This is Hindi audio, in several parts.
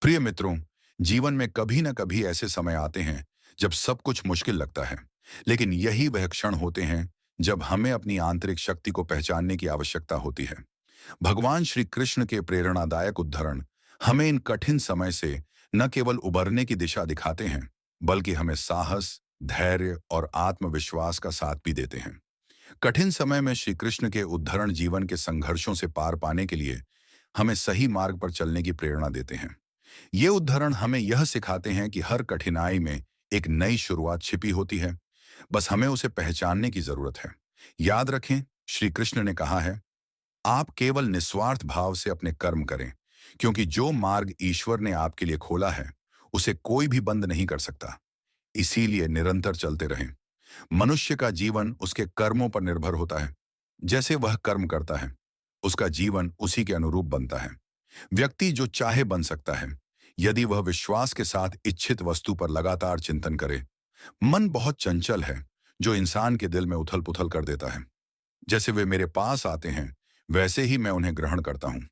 प्रिय मित्रों, जीवन में कभी न कभी ऐसे समय आते हैं जब सब कुछ मुश्किल लगता है, लेकिन यही वह क्षण होते हैं जब हमें अपनी आंतरिक शक्ति को पहचानने की आवश्यकता होती है। भगवान श्री कृष्ण के प्रेरणादायक उद्धरण हमें इन कठिन समय से न केवल उबरने की दिशा दिखाते हैं, बल्कि हमें साहस, धैर्य और आत्मविश्वास का साथ भी देते हैं। कठिन समय में श्री कृष्ण के उद्धरण जीवन के संघर्षों से पार पाने के लिए हमें सही मार्ग पर चलने की प्रेरणा देते हैं। ये उद्धरण हमें यह सिखाते हैं कि हर कठिनाई में एक नई शुरुआत छिपी होती है। बस हमें उसे पहचानने की जरूरत है। याद रखें, श्री कृष्ण ने कहा है, आप केवल निस्वार्थ भाव से अपने कर्म करें, क्योंकि जो मार्ग ईश्वर ने आपके लिए खोला है उसे कोई भी बंद नहीं कर सकता। इसीलिए निरंतर चलते रहें। मनुष्य का जीवन उसके कर्मों पर निर्भर होता है। जैसे वह कर्म करता है, उसका जीवन उसी के अनुरूप बनता है। व्यक्ति जो चाहे बन सकता है, यदि वह विश्वास के साथ इच्छित वस्तु पर लगातार चिंतन करे। मन बहुत चंचल है, जो इंसान के दिल में उथल पुथल कर देता है। जैसे वे मेरे पास आते हैं, वैसे ही मैं उन्हें ग्रहण करता हूँ।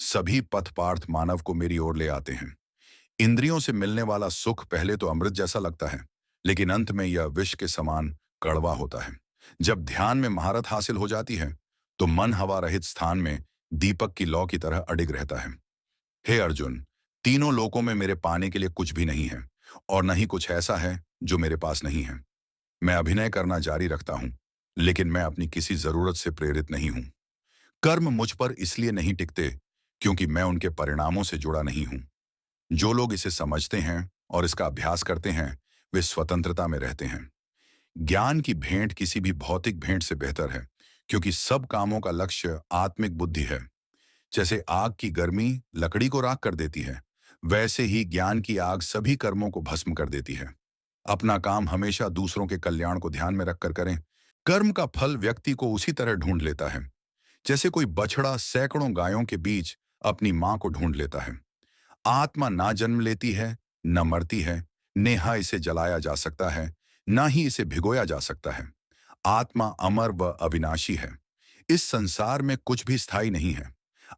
सभी पथपार्थ मानव को मेरी ओर ले आते हैं। इंद्रियों से मिलने वाला सुख पहले तो अमृत जैसा लगता है, लेकिन अंत में यह विष के समान कड़वा होता है। जब ध्यान में महारत हासिल हो जाती है, तो मन हवा रहित स्थान में दीपक की लौ की तरह अडिग रहता है। हे अर्जुन, तीनों लोकों में मेरे पाने के लिए कुछ भी नहीं है, और न ही कुछ ऐसा है जो मेरे पास नहीं है। मैं अभिनय करना जारी रखता हूं, लेकिन मैं अपनी किसी जरूरत से प्रेरित नहीं हूं। कर्म मुझ पर इसलिए नहीं टिकते क्योंकि मैं उनके परिणामों से जुड़ा नहीं हूं। जो लोग इसे समझते हैं और इसका अभ्यास करते हैं, वे स्वतंत्रता में रहते हैं। ज्ञान की भेंट किसी भी भौतिक भेंट से बेहतर है, क्योंकि सब कामों का लक्ष्य आत्मिक बुद्धि है। जैसे आग की गर्मी लकड़ी को राख कर देती है, वैसे ही ज्ञान की आग सभी कर्मों को भस्म कर देती है। अपना काम हमेशा दूसरों के कल्याण को ध्यान में रखकर करें। कर्म का फल व्यक्ति को उसी तरह ढूंढ लेता है, जैसे कोई बछड़ा सैकड़ों गायों के बीच अपनी मां को ढूंढ लेता है। आत्मा ना जन्म लेती है, न मरती है। नेहा इसे जलाया जा सकता है, ना ही इसे भिगोया जा सकता है। आत्मा अमर व अविनाशी है। इस संसार में कुछ भी स्थायी नहीं है।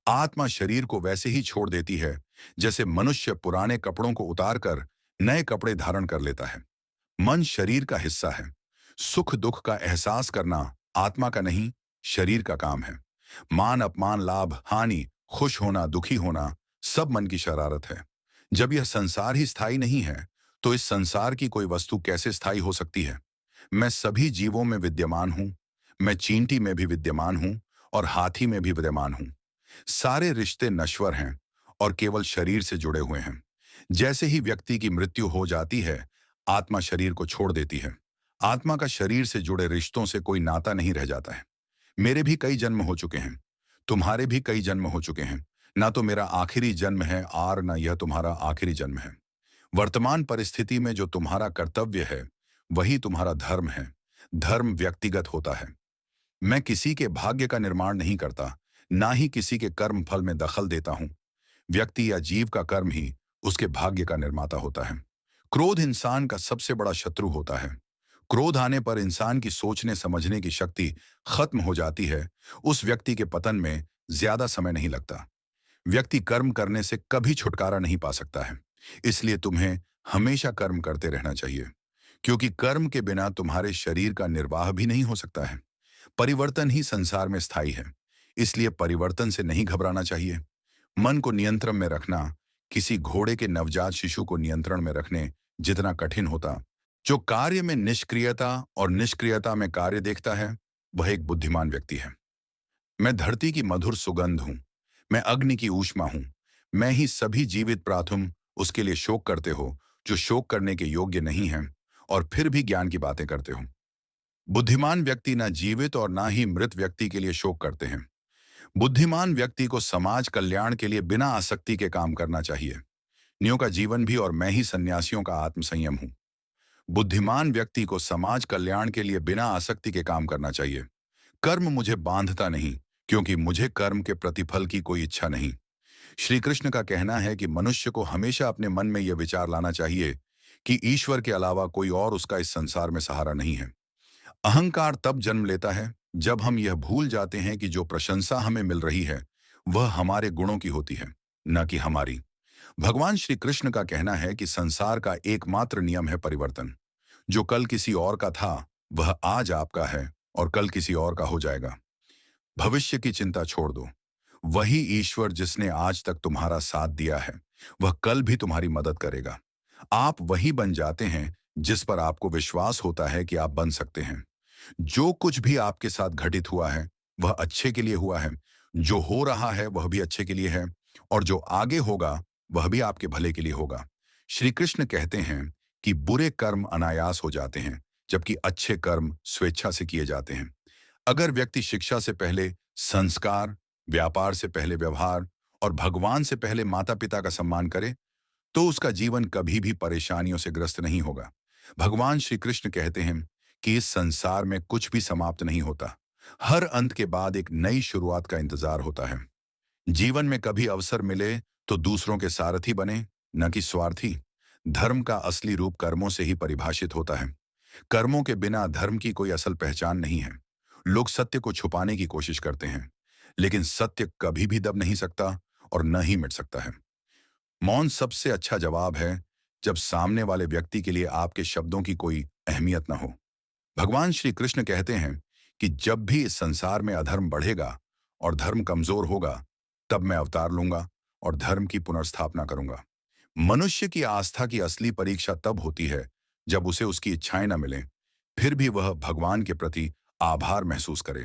आत्मा शरीर को वैसे ही छोड़ देती है, जैसे मनुष्य पुराने कपड़ों को उतारकर नए कपड़े धारण कर लेता है। मन शरीर का हिस्सा है। सुख दुख का एहसास करना आत्मा का नहीं, शरीर का काम है। मान अपमान, लाभ हानि, खुश होना, दुखी होना, सब मन की शरारत है। जब यह संसार ही स्थायी नहीं है, तो इस संसार की कोई वस्तु कैसे स्थायी हो सकती है? मैं सभी जीवों में विद्यमान हूं। मैं चींटी में भी विद्यमान हूं, और हाथी में भी विद्यमान हूं। सारे रिश्ते नश्वर हैं और केवल शरीर से जुड़े हुए हैं। जैसे ही व्यक्ति की मृत्यु हो जाती है, आत्मा शरीर को छोड़ देती है। आत्मा का शरीर से जुड़े रिश्तों से कोई नाता नहीं रह जाता है। मेरे भी कई जन्म हो चुके हैं। तुम्हारे भी कई जन्म हो चुके हैं। ना तो मेरा आखिरी जन्म है और ना यह तुम्हारा आखिरी जन्म है। वर्तमान परिस्थिति में जो तुम्हारा कर्तव्य है, वही तुम्हारा धर्म है। धर्म व्यक्तिगत होता है। मैं किसी के भाग्य का निर्माण नहीं करता, ना ही किसी के कर्म फल में दखल देता हूं। व्यक्ति या जीव का कर्म ही उसके भाग्य का निर्माता होता है। क्रोध इंसान का सबसे बड़ा शत्रु होता है। क्रोध आने पर इंसान की सोचने समझने की शक्ति खत्म हो जाती है। उस व्यक्ति के पतन में ज्यादा समय नहीं लगता। व्यक्ति कर्म करने से कभी छुटकारा नहीं पा सकता है। इसलिए तुम्हें हमेशा कर्म करते रहना चाहिए, क्योंकि कर्म के बिना तुम्हारे शरीर का निर्वाह भी नहीं हो सकता है। परिवर्तन ही संसार में स्थायी है, इसलिए परिवर्तन से नहीं घबराना चाहिए। मन को नियंत्रण में रखना किसी घोड़े के नवजात शिशु को नियंत्रण में रखने जितना कठिन होता। जो कार्य में निष्क्रियता और निष्क्रियता में कार्य देखता है, वह एक बुद्धिमान व्यक्ति है। मैं धरती की मधुर सुगंध हूं। मैं अग्नि की ऊष्मा हूं। मैं ही सभी जीवित प्राथुम उसके लिए शोक करते हो जो शोक करने के योग्य नहीं है, और फिर भी ज्ञान की बातें करते हो। बुद्धिमान व्यक्ति ना जीवित और ना ही मृत व्यक्ति के लिए शोक करते हैं। बुद्धिमान व्यक्ति को समाज कल्याण के लिए बिना आसक्ति के काम करना चाहिए। न्यों का जीवन भी और मैं ही सन्यासियों का आत्मसंयम हूं। बुद्धिमान व्यक्ति को समाज कल्याण के लिए बिना आसक्ति के काम करना चाहिए। कर्म मुझे बांधता नहीं, क्योंकि मुझे कर्म के प्रतिफल की कोई इच्छा नहीं। श्री कृष्ण का कहना है कि मनुष्य को हमेशा अपने मन में यह विचार लाना चाहिए कि ईश्वर के अलावा कोई और उसका इस संसार में सहारा नहीं है। अहंकार तब जन्म लेता है जब हम यह भूल जाते हैं कि जो प्रशंसा हमें मिल रही है, वह हमारे गुणों की होती है, न कि हमारी। भगवान श्री कृष्ण का कहना है कि संसार का एकमात्र नियम है परिवर्तन। जो कल किसी और का था, वह आज आपका है और कल किसी और का हो जाएगा। भविष्य की चिंता छोड़ दो। वही ईश्वर जिसने आज तक तुम्हारा साथ दिया है, वह कल भी तुम्हारी मदद करेगा। आप वही बन जाते हैं जिस पर आपको विश्वास होता है कि आप बन सकते हैं। जो कुछ भी आपके साथ घटित हुआ है, वह अच्छे के लिए हुआ है। जो हो रहा है वह भी अच्छे के लिए है, और जो आगे होगा वह भी आपके भले के लिए होगा। श्री कृष्ण कहते हैं कि बुरे कर्म अनायास हो जाते हैं, जबकि अच्छे कर्म स्वेच्छा से किए जाते हैं। अगर व्यक्ति शिक्षा से पहले संस्कार, व्यापार से पहले व्यवहार और भगवान से पहले माता पिता का सम्मान करे, तो उसका जीवन कभी भी परेशानियों से ग्रस्त नहीं होगा। भगवान श्री कृष्ण कहते हैं कि इस संसार में कुछ भी समाप्त नहीं होता। हर अंत के बाद एक नई शुरुआत का इंतजार होता है। जीवन में कभी अवसर मिले तो दूसरों के सारथी बने, न कि स्वार्थी। धर्म का असली रूप कर्मों से ही परिभाषित होता है। कर्मों के बिना धर्म की कोई असल पहचान नहीं है। लोग सत्य को छुपाने की कोशिश करते हैं, लेकिन सत्य कभी भी दब नहीं सकता और न ही मिट सकता है। मौन सबसे अच्छा जवाब है जब सामने वाले व्यक्ति के लिए आपके शब्दों की कोई अहमियत न हो। भगवान श्री कृष्ण कहते हैं कि जब भी इस संसार में अधर्म बढ़ेगा और धर्म कमजोर होगा, तब मैं अवतार लूंगा और धर्म की पुनर्स्थापना करूंगा। मनुष्य की आस्था की असली परीक्षा तब होती है जब उसे उसकी इच्छाएं न मिलें, फिर भी वह भगवान के प्रति आभार महसूस करे।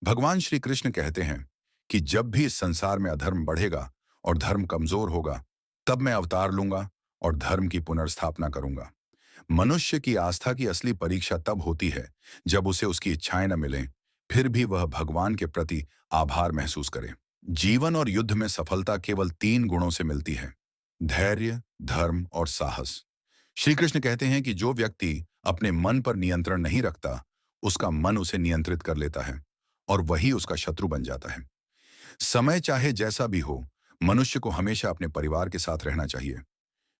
भगवान श्री कृष्ण कहते हैं कि जब भी इस संसार में अधर्म बढ़ेगा और धर्म कमजोर होगा, तब मैं अवतार लूंगा और धर्म की पुनर्स्थापना करूंगा। मनुष्य की आस्था की असली परीक्षा तब होती है जब उसे उसकी इच्छाएं न मिलें, फिर भी वह भगवान के प्रति आभार महसूस करे। जीवन और युद्ध में सफलता केवल 3 गुणों से मिलती है: धैर्य, धर्म और साहस। श्री कृष्ण कहते हैं कि जो व्यक्ति अपने मन पर नियंत्रण नहीं रखता, उसका मन उसे नियंत्रित कर लेता है और वही उसका शत्रु बन जाता है। समय चाहे जैसा भी हो, मनुष्य को हमेशा अपने परिवार के साथ रहना चाहिए।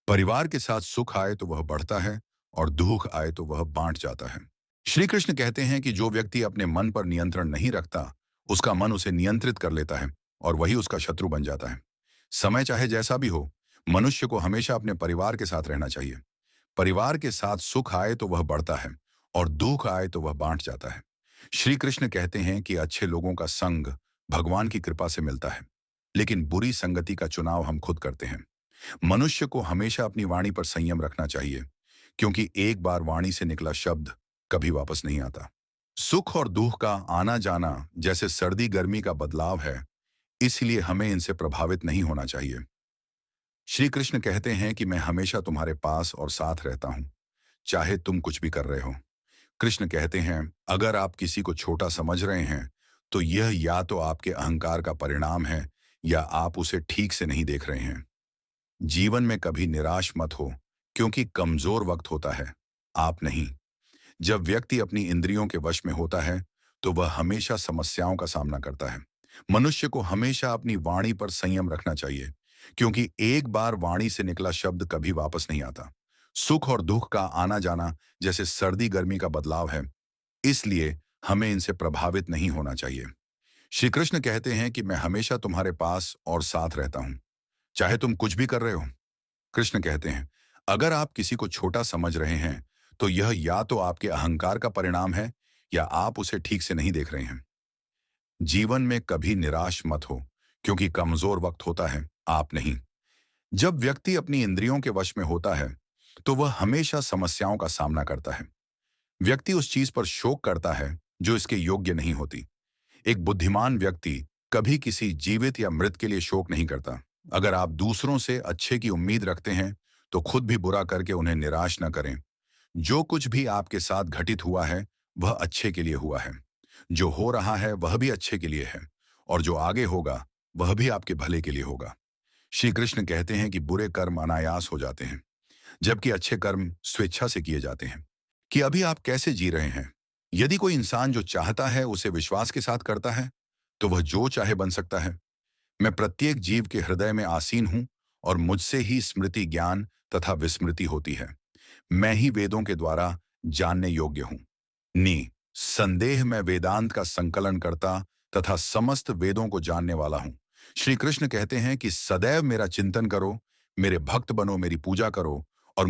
परिवार के साथ सुख आए तो वह बढ़ता है और दुख आए तो वह बांट जाता है। श्री कृष्ण कहते हैं कि जो व्यक्ति अपने मन पर नियंत्रण नहीं रखता, उसका मन उसे नियंत्रित कर लेता है और वही उसका शत्रु बन जाता है। समय चाहे जैसा भी हो, मनुष्य को हमेशा अपने परिवार के साथ रहना चाहिए। परिवार के साथ सुख आए तो वह बढ़ता है और दुख आए तो वह बांट जाता है। श्री कृष्ण कहते हैं कि अच्छे लोगों का संग भगवान की कृपा से मिलता है, लेकिन बुरी संगति का चुनाव हम खुद करते हैं। मनुष्य को हमेशा अपनी वाणी पर संयम रखना चाहिए, क्योंकि एक बार वाणी से निकला शब्द कभी वापस नहीं आता। सुख और दुख का आना जाना जैसे सर्दी गर्मी का बदलाव है, इसलिए हमें इनसे प्रभावित नहीं होना चाहिए। श्री कृष्ण कहते हैं कि मैं हमेशा तुम्हारे पास और साथ रहता हूं, चाहे तुम कुछ भी कर रहे हो। कृष्ण कहते हैं, अगर आप किसी को छोटा समझ रहे हैं, तो यह या तो आपके अहंकार का परिणाम है या आप उसे ठीक से नहीं देख रहे हैं। जीवन में कभी निराश मत हो, क्योंकि कमजोर वक्त होता है, आप नहीं। जब व्यक्ति अपनी इंद्रियों के वश में होता है, तो वह हमेशा समस्याओं का सामना करता है। मनुष्य को हमेशा अपनी वाणी पर संयम रखना चाहिए, क्योंकि एक बार वाणी से निकला शब्द कभी वापस नहीं आता। सुख और दुख का आना जाना जैसे सर्दी गर्मी का बदलाव है, इसलिए हमें इनसे प्रभावित नहीं होना चाहिए। श्री कृष्ण कहते हैं कि मैं हमेशा तुम्हारे पास और साथ रहता हूं, चाहे तुम कुछ भी कर रहे हो। कृष्ण कहते हैं, अगर आप किसी को छोटा समझ रहे हैं, तो यह या तो आपके अहंकार का परिणाम है या आप उसे ठीक से नहीं देख रहे हैं। जीवन में कभी निराश मत हो, क्योंकि कमजोर वक्त होता है, आप नहीं। जब व्यक्ति अपनी इंद्रियों के वश में होता है, तो वह हमेशा समस्याओं का सामना करता है। व्यक्ति उस चीज पर शोक करता है जो इसके योग्य नहीं होती। एक बुद्धिमान व्यक्ति कभी किसी जीवित या मृत के लिए शोक नहीं करता। अगर आप दूसरों से अच्छे की उम्मीद रखते हैं, तो खुद भी बुरा करके उन्हें निराश न करें। जो कुछ भी आपके साथ घटित हुआ है, वह अच्छे के लिए हुआ है। जो हो रहा है वह भी अच्छे के लिए है, और जो आगे होगा वह भी आपके भले के लिए होगा। श्री कृष्ण कहते हैं कि बुरे कर्म अनायास हो जाते हैं, जबकि अच्छे कर्म स्वेच्छा से किए जाते हैं। कि अभी आप कैसे जी रहे हैं? यदि कोई इंसान जो चाहता है उसे विश्वास के साथ करता है, तो वह जो चाहे बन सकता है। मैं प्रत्येक जीव के हृदय में आसीन हूं और मुझसे ही स्मृति, ज्ञान तथा विस्मृति होती है। मैं ही वेदों के द्वारा जानने योग्य हूं। संदेह मैं वेदांत का संकलन करता तथा समस्त वेदों को जानने वाला हूं। श्री कृष्ण कहते हैं कि सदैव मेरा चिंतन करो, मेरे भक्त बनो, मेरी पूजा करो और